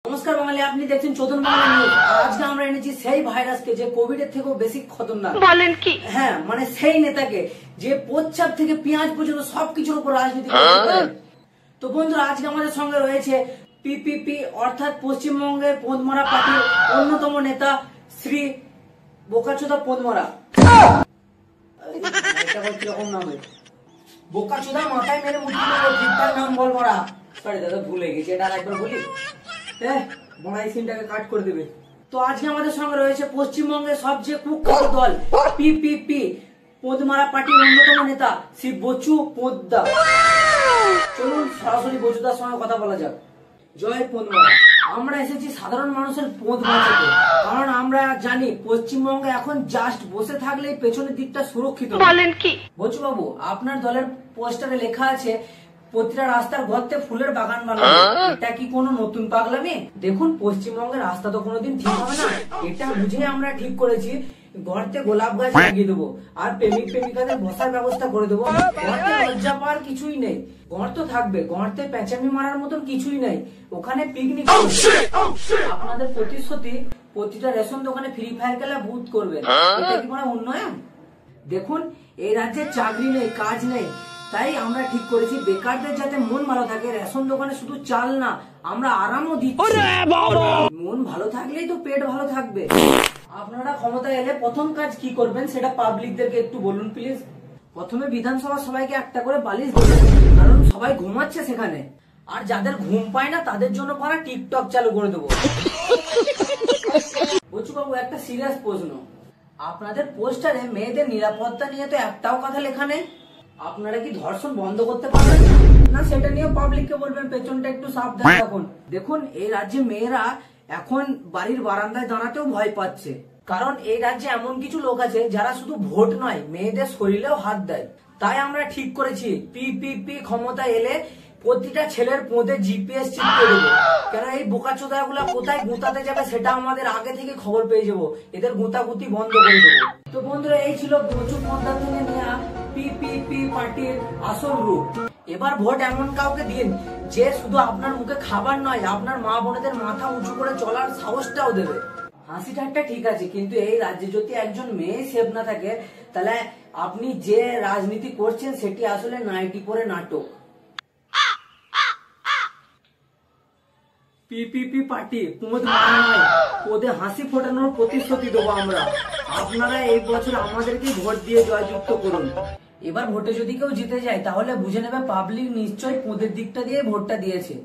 নমস্কার বাঙালি, আপনি দেখছেন চতুর বাংলা নিউজ। আজকে আমরা এনেছি সেই ভাইরাসকে যে কোভিড এর থেকেও বেশি খতরনাক। বলেন কি? হ্যাঁ, মানে সেই নেতাকে যে প্রচ্ছাপ থেকে পেঁয়াজ পর্যন্ত সবকিছুর উপর রাজনীতি করতে পারেন। তো বন্ধুরা, আজকে আমাদের সঙ্গে রয়েছে পিপিপি অর্থাৎ পশ্চিমবঙ্গের পোঁদমরা পার্টির অন্যতম নেতা শ্রী বোকাচোদা পোঁদমরা। কিরকম নাম? বোকাচোদা মাথায় মেরে মুখে ঠিকঠাক নাম বল মরা। সরি দাদা, ভুলে গেছি, এটা একবার বলি। বড়াই সিনটাকে কাট করে দেবে। তো আজকে আমাদের সঙ্গে রয়েছে পশ্চিমবঙ্গের সবচেয়ে কুখ্যাত দল পিপিপি পোঁদমরা পার্টির অন্যতম নেতা শ্রী বচু পোঁদদা। চলুন সরাসরি বচুদার সঙ্গে কথা বলা যাক। জয় পোঁদমরা। আমরা এসেছি সাধারণ মানুষের পোঁদ বাঁচাতে, কারণ আমরা জানি পশ্চিমবঙ্গে এখন জাস্ট বসে থাকলেই পেছনের দিকটা সুরক্ষিত। বলেন কি? বচু বাবু, আপনার দলের পোস্টারে লেখা আছে প্রতিটা রাস্তার গর্তে ফুলের বাগান বানাবো। এটা কি কোনো নতুন পাগলামি? দেখুন, পশ্চিমবঙ্গের রাস্তা তো কোনোদিন ঠিক হবে না, এটা বুঝে আমরা ঠিক করেছি গর্তে গোলাপ গাছ লাগিয়ে দেবো আর প্রেমিক প্রেমিকাদের বসার ব্যবস্থা করে দেবো। গর্তে লজ্জা পাওয়ার কিছুই নেই, গর্ত থাকবে, গর্তে পেঁচামি মারার মতন কিছুই নেই। ওখানে পিকনিক আপনাদের প্রতিশ্রুতি প্রতিটা রেশন দোকানে ফ্রি ফায়ার খেলা বুথ করবে। এটা কি কোনো উন্নয়ন? দেখুন, এই রাজ্যে চাকরি নেই, কাজ নেই, তাই আমরা ঠিক করেছি বেকারদের যাতে মন ভালো থাকে। রেশন দোকানে শুধু চাল না, আমরা আরামও দিচ্ছি। মন ভালো থাকলেই তো পেট ভালো থাকবে। আপনারা ক্ষমতায় এলে প্রথম কাজ কি করবেন সেটা পাবলিকদেরকে একটু বলুন প্লিজ। প্রথমে বিধানসভা সবাইকে একটা করে বালিশ দেবেন, কারণ সবাই ঘুমাচ্ছে সেখানে। আর যাদের ঘুম পায় না তাদের জন্য পারা টিকটক চালু করে দেবো। বচু বাবু, একটা সিরিয়াস প্রশ্ন। আপনাদের পোস্টারে মেয়েদের নিরাপত্তা নিয়ে তো একটাও কথা লেখা নেই। আপনারা কি ধর্ষণ বন্ধ করতে পারবেন না? সেটা নিয়ে পাবলিককে বলবেন পেছনটা একটু সাবধান রাখুন। দেখুন, এই রাজ্যে মেয়েরা এখন বাড়ির বারান্দায় দাঁড়াতেও ভয় পাচ্ছে, কারণ এই রাজ্যে এমন কিছু লোক আছে যারা শুধু ভোট নয়, মেয়েদের শরীরেও হাত দেয়। তাই আমরা ঠিক করেছি পিপিপি ক্ষমতা এলে প্রতিটা ছেলের পোঁদে জিপিএস চিপকে দেবো। কেন এই বোকাচোদা গুলা কোথায় গুঁতাতে যাবে সেটা আমাদের আগে থেকে খবর পেয়ে যাবো, এদের গুঁতাগুতি বন্ধ করে দেবো। তো বন্ধুরা, এই ছিল বচু পোঁদদা থেকে নেওয়া পিপিপি পার্টির আসল রূপ। এবার ভোট এমন কাউকে দিন যে শুধু আপনার মুখে খাবার নয়, আপনার মা বোনেদের মাথা উঁচু করে চলার সাহসটাও দেবে। হাসি ঠাট্টা ঠিক আছে, কিন্তু এই রাজ্যে যদি একজন মেয়ে সেফ না থাকে, তাহলে আপনি যে রাজনীতি করছেন সেটি আসলে নাইটি পরে নাটক। পিপিপি পার্টি পোঁদ মারা নয়, পোঁদে হাসি ফোটানোর প্রতিশ্রুতি দেবো আমরা। আপনারা এই বছর আমাদেরকে ভোট দিয়ে জয়যুক্ত করুন। এবার ভোটে যদি কেউ জিতে যায় তাহলে বুঝে নেবে পাবলিক নিশ্চয়ই পোঁদের দিকটা দিয়ে ভোটটা দিয়েছে।